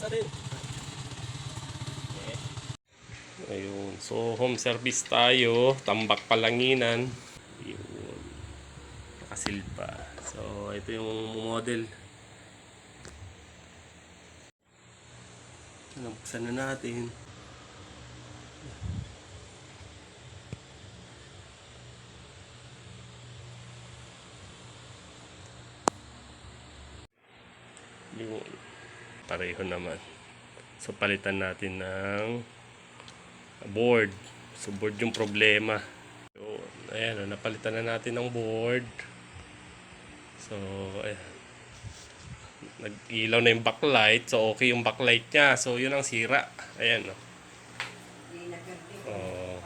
isa rin. Ayun. So, home service tayo. Tambak Palanginan. Ayun. Nakasil pa. So, ito yung model. Buksan na natin. Yun. Pareho naman. So, palitan natin ng board. So, board yung problema. Yun. Ayan, napalitan na natin ng board. So, ayan. Nag-ilaw na yung backlight. So, okay yung backlight niya. So, yun ang sira. Ayan, no. Oh.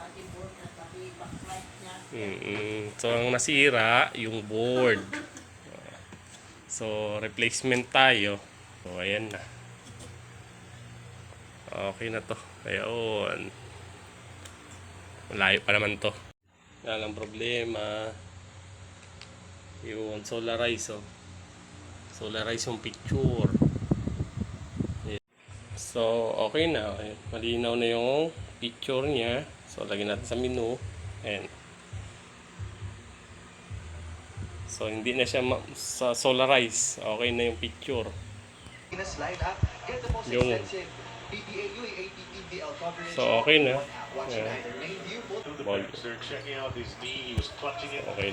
So, ang nasira, yung board. So, replacement tayo. So, ayan na. Okay na to. Ayun. Malayo pa naman to. Yan ang problema. Yung solarize, oh. Solarize yung picture. So, okay na. Okay. Malinaw na yung picture niya. So, lagyan natin sa menu. Ayan. So, hindi na siya sa solarize. Okay na yung picture. Yung. So, okay na. Ayan. Okay.